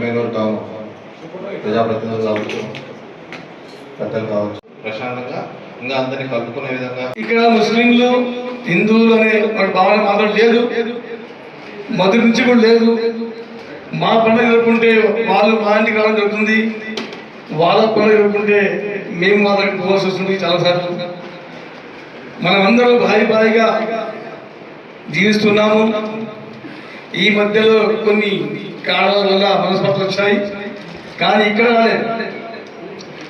ఎమ్మెల్యేలు కావచ్చు, ప్రజాప్రతినిధులు కావచ్చు, పెద్దలు కావచ్చు, ప్రశాంతంగా ఇంకా అందరినీ కలుపుకునే విధంగా. ఇక్కడ ముస్లింలు హిందువులు అనే భావన మాత్రం లేదు, మొదటి నుంచి కూడా లేదు. మా పండుగ జరుపుకుంటే వాళ్ళు మా ఇంటికి రావడం జరుగుతుంది, వాళ్ళ పండుగ జరుపుకుంటే మేము మా దగ్గరికి పోవాల్సి వస్తుంది. చాలాసార్లు మనమందరం భారీగా జీవిస్తున్నాము. ఈ మధ్యలో కొన్ని కారణాల వల్ల మనస్పర్ధలు వచ్చాయి, కానీ ఇక్కడ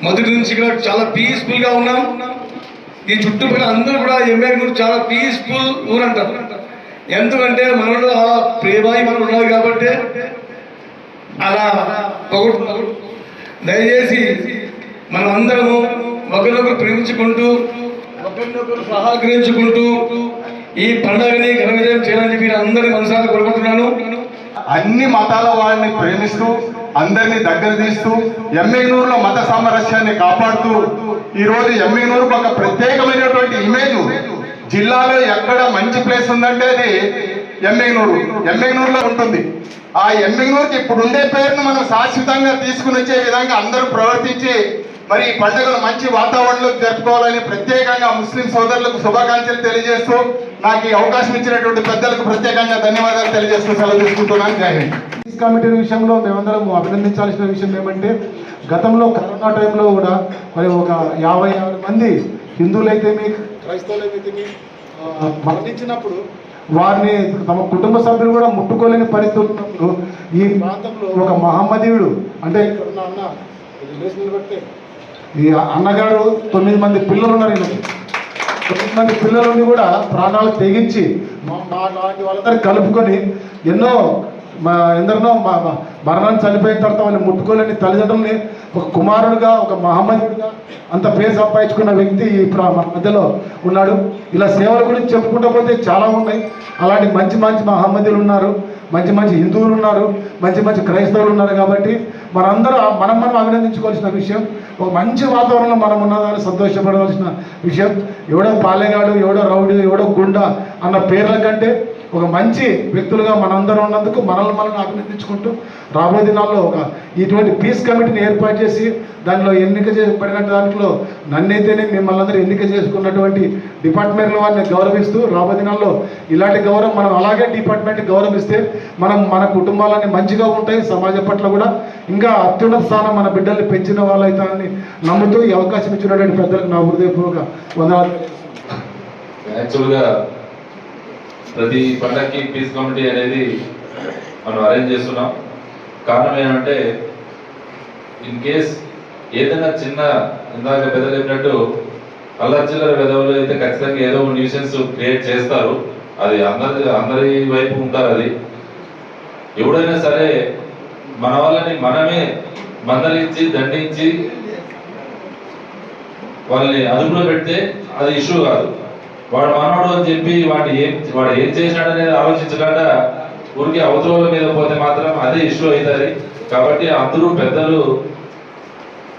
మొదటి నుంచి ఇక్కడ చాలా పీస్ఫుల్గా ఉన్నాం. ఈ చుట్టుపక్కల అందరూ కూడా ఎమ్మెల్యే చాలా పీస్ఫుల్ ఊరు అంటారు. ఎందుకంటే మనలో ఆ ప్రేమాయి మనం ఉన్నది కాబట్టి అలా పొగడుతున్నారు. దయచేసి మనం అందరము ఒకరినొకరు ప్రేమించుకుంటూ ఒకరినొకరు సహకరించుకుంటూ ఈ పండుగని ఘన విజయం చేయాలని చెప్పి అందరి మనసారా కోరుకుంటున్నాను. అన్ని మతాల వారిని ప్రేమిస్తూ అందరినీ దగ్గర తీస్తూ ఎమ్మెగనూరులో మత సామరస్యాన్ని కాపాడుతూ ఈరోజు ఎమ్మెగనూరుకు ఒక ప్రత్యేకమైనటువంటి ఇమేజ్ జిల్లాలో ఎక్కడ మంచి ప్లేస్ ఉందంటే అది ఎమ్మెగనూరులో ఉంటుంది. ఆ ఎమ్మెగనూరుకి ఇప్పుడు ఉండే పేరును మనం శాశ్వతంగా తీసుకుని వచ్చే విధంగా అందరూ ప్రవర్తించి మరి ఈ పండుగలు మంచి వాతావరణంలో జరుపుకోవాలని ప్రత్యేకంగా ముస్లిం సోదరులకు శుభాకాంక్షలు తెలియజేస్తూ నాకు ఈ అవకాశం ఇచ్చినటువంటి పెద్దలకు ప్రత్యేకంగా ధన్యవాదాలు తెలియజేస్తూ సెలవు తీసుకుంటున్నాను. జై హింద్. కమిటీ విషయంలో మేమందరం అభినందించాల్సిన విషయం ఏమంటే గతంలో కరోనా టైంలో కూడా మరి ఒక 50 మంది హిందువులైతేమి క్రైస్తవులైతేమి మరణించినప్పుడు వారిని తమ కుటుంబ సభ్యులు కూడా ముట్టుకోలేని పరిస్థితి ఉన్నప్పుడు ఈ ప్రాంతంలో ఒక మహమ్మదీయుడు అంటే ఇక్కడ ఉన్న అన్న ఈ అన్నగారు 9 మంది పిల్లలు ఉన్నారు. ఈయనకి 9 మంది పిల్లలని కూడా ప్రాణాలు తెగించి లాంటి వాళ్ళందరినీ కలుపుకొని ఎందరినో మరణాన్ని చనిపోయిన తర్వాత వాళ్ళని ముట్టుకోలేని తల్లిదండ్రులని ఒక కుమారుడుగా ఒక మహమ్మదీయుడిగా అంత పేరు సంపాదించుకున్న వ్యక్తి ఇప్పుడు మన మధ్యలో ఉన్నాడు. ఇలా సేవల గురించి చెప్పుకుంటూ పోతే చాలా ఉన్నాయి. అలాంటి మంచి మహమ్మదీయులు ఉన్నారు, మంచి హిందువులు ఉన్నారు, మంచి క్రైస్తవులు ఉన్నారు. కాబట్టి మనందరూ మనం అభినందించుకోవాల్సిన విషయం. ఒక మంచి వాతావరణంలో మనం ఉన్నదాన్ని సంతోషపడవలసిన విషయం. ఎవడో పాలేగాడు, ఎవడో రౌడీ, ఎవడో గుండా అన్న పేర్ల కంటే ఒక మంచి వ్యక్తులుగా మనందరం ఉన్నందుకు మనల్ని అభినందించుకుంటూ రాబోయే దినాల్లో ఇటువంటి పీస్ కమిటీని ఏర్పాటు చేసి దానిలో ఎన్నిక చేయబడిన దాంట్లో నన్నైతేనే మిమ్మల్ని అందరూ ఎన్నిక చేసుకున్నటువంటి డిపార్ట్మెంట్ల వారిని గౌరవిస్తూ రాబోయే దినాల్లో ఇలాంటి గౌరవం మనం అలాగే డిపార్ట్మెంట్ గౌరవిస్తే మన కుటుంబాలన్నీ మంచిగా ఉంటాయి. సమాజం పట్ల కూడా ఇంకా అత్యున్నత స్థానం మన బిడ్డల్ని పెంచిన వాళ్ళైతానని నమ్ముతూ ఈ అవకాశం ఇచ్చినటువంటి పెద్దలకు నా హృదయపూర్వక వందనాలు. యాక్చువల్గా ప్రతి పండగకి పీస్ కమిటీ అనేది మనం అరేంజ్ చేస్తున్నాం. కారణం ఏమంటే ఇన్ కేస్ ఏదైనా చిన్న ఇందాక పెద్దలు చెప్పినట్టు అల్లచిల్లర పెదవులు అయితే ఖచ్చితంగా ఏదో న్యూసెన్స్ క్రియేట్ చేస్తారు. అది అందరి వైపు ఉంటారు. అది ఎవడైనా సరే మన వాళ్ళని మనమే మందలించి దండించి వాళ్ళని అదుపులో పెడితే అది ఇష్యూ కాదు. వాడు మానవుడు అని చెప్పి వాడు ఏం చేసినాడు అనేది ఆలోచించకుండా ఊరికి అవతల మీద పోతే మాత్రం అదే ఇష్యూ అవుతుంది. కాబట్టి అందరూ పెద్దలు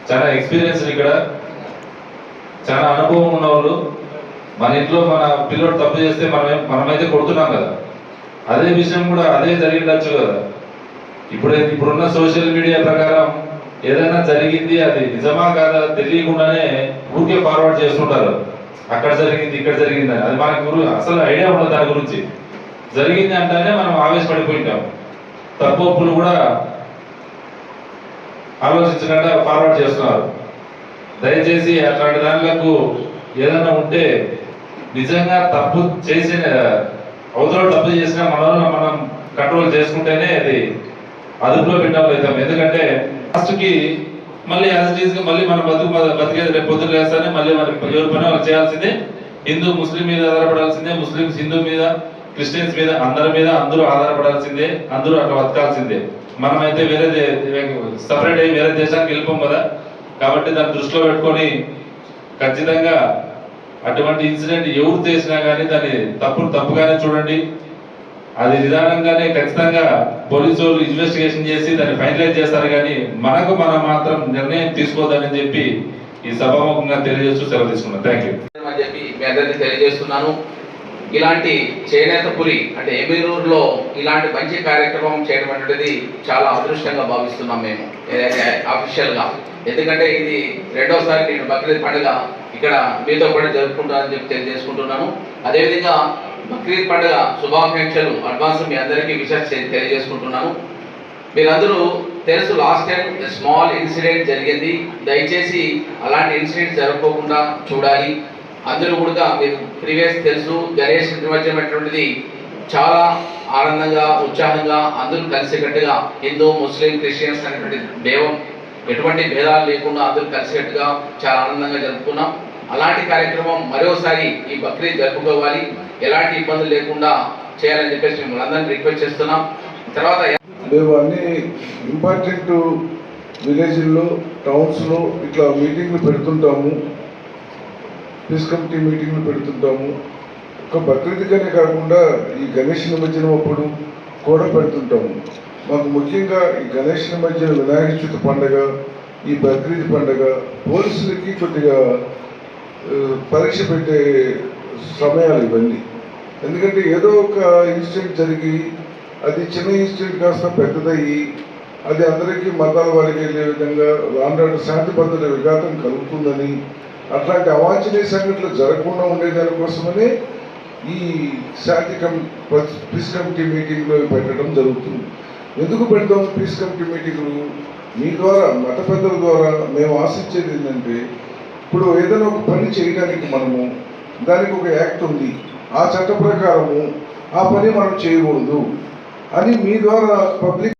చాలా ఎక్స్పీరియన్స్, ఇక్కడ చాలా అనుభవం ఉన్నవాళ్ళు. మన ఇంట్లో మన పిల్లడు తప్పు చేస్తే మనమైతే కొడుతున్నాం కదా, అదే విషయం కూడా అదే జరిగిండొచ్చు కదా. ఇప్పుడున్న సోషల్ మీడియా ప్రకారం ఏదైనా జరిగింది అది నిజమా కాదా తెలియకుండానే ఊరికే ఫార్వర్డ్ చేస్తుంటారు. అక్కడ జరిగింది ఇక్కడ జరిగింది అని. అది మనకు అసలు ఐడియా ఉండదు దాని గురించి. జరిగింది అంటేనే మనం ఆవేశపడిపోయింటాం. తప్పులు కూడా ఆలోచించకుండా ఫార్వర్డ్ చేస్తున్నారు. దయచేసి అట్లాంటి దానిలకు ఏదైనా ఉంటే నిజంగా తప్పు చేసిన అవతల తప్పు చేసినా మనం కంట్రోల్ చేసుకుంటేనే అది అదుపులో పెట్టాలి అవుతాం. ఎందుకంటే లాస్ట్కి మళ్ళీ యాజిటీస్గా మళ్ళీ మన బతికేది రేపు పొద్దున వేస్తానే మళ్ళీ మనకి ఎవరి పని వాళ్ళు చేయాల్సిందే. హిందూ ముస్లిం మీద ఆధారపడాల్సిందే, ముస్లిమ్స్ హిందూ మీద, క్రిస్టియన్స్ మీద, అందరి మీద అందరూ ఆధారపడాల్సిందే, అందరూ అట్లా బతకాల్సిందే. మనమైతే వేరే సపరేట్ అయ్యి వేరే దేశానికి వెళ్ళిపోం కదా. కాబట్టి దాన్ని దృష్టిలో పెట్టుకొని ఖచ్చితంగా అటువంటి ఇన్సిడెంట్ ఎవరు చేసినా కానీ దాన్ని తప్పుగానే చూడండి. అది నిదానంగానే ఖచ్చితంగా పోలీసు వాళ్ళు ఇన్వెస్టిగేషన్ చేసి దాన్ని ఫైనలైజ్ చేస్తారు. కానీ మనం మాత్రం నిర్ణయం తీసుకోవద్దని చెప్పి ఈ సభాముఖంగా తెలియజేస్తూ సెలవు తీసుకున్నాను. థ్యాంక్ యూ అని చెప్పి మీ అందరికీ తెలియజేస్తున్నాను. ఇలాంటి చేనేత పురి అంటే ఎమ్మిగనూరులో ఇలాంటి మంచి కార్యక్రమం చేయడం అనేది చాలా అదృష్టంగా భావిస్తున్నాం మేము అఫీషియల్గా. ఎందుకంటే ఇది రెండోసారి నేను బక్రీద్ పండుగ ఇక్కడ మీతో కూడా జరుపుకుంటానని చెప్పి తెలియజేసుకుంటున్నాను. అదేవిధంగా బక్రీద్ పండుగ శుభాకాంక్షలు అడ్వాన్స్ మీ అందరికీ విషెస్ తెలియజేసుకుంటున్నాను. మీరందరూ తెలుసు, లాస్ట్ టైం స్మాల్ ఇన్సిడెంట్ జరిగింది. దయచేసి అలాంటి ఇన్సిడెంట్ జరగకుండా చూడాలి. అందరూ కూడా మీరు ప్రీవియస్ తెలుసు, గణేష్ నిమజ్జనం అటువంటిది చాలా ఆనందంగా ఉత్సాహంగా అందరూ కలిసికట్టుగా హిందూ ముస్లిం క్రిస్టియన్స్ అనేటువంటి ఎటువంటి భేదాలు లేకుండా అందరూ కలిసికట్టుగా చాలా ఆనందంగా జరుపుకున్నాం. అలాంటి కార్యక్రమం మరోసారి ఈ బక్రీద్ జరుపుకోవాలి, ఎలాంటి ఇబ్బందులు లేకుండా చేయాలని చెప్పేసి మిమ్మల్ని అందరినీ రిక్వెస్ట్ చేస్తున్నాం. తర్వాత మేము అన్ని ఇంపార్టెంట్ విలేజ్ల్లో టౌన్స్లో ఇట్లా మీటింగ్లు పెడుతుంటాము, పీస్ కమిటీ మీటింగ్లు పెడుతుంటాము. ఒక బక్రీద్గానే కాకుండా ఈ గణేష్ నిమజ్జనం అప్పుడు కూడా పెడుతుంటాము. మాకు ముఖ్యంగా ఈ గణేష్ నిమజ్జనం, వినాయక చవితి పండుగ, ఈ బక్రీద్ పండుగ పోలీసులకి కొద్దిగా పరీక్ష పెట్టే సమయాలు ఇవన్నీ. ఎందుకంటే ఏదో ఒక ఇన్సిడెంట్ జరిగి అది చిన్న ఇన్సిడెంట్ కాస్త పెద్దదయ్యి అది అందరికీ మతాల వారికి వెళ్ళే విధంగా లాండ్ శాంతి భద్రత విఘాతం కలుగుతుందని, అట్లాంటి అవాంఛనీయ సంఘటనలు జరగకుండా ఉండేదానికోసమనే ఈ పీస్ కమిటీ మీటింగ్లో పెట్టడం జరుగుతుంది. ఎందుకు పెడతాం పీస్ కమిటీ మీటింగ్లు? మీ ద్వారా, మత పెద్దల ద్వారా మేము ఆశించేది ఏంటంటే, ఇప్పుడు ఏదైనా ఒక పని చేయడానికి మనము దానికి ఒక యాక్ట్ ఉంది, ఆ చట్ట ప్రకారము ఆ పని మనం చేయకూడదు అని మీ ద్వారా పబ్లిక్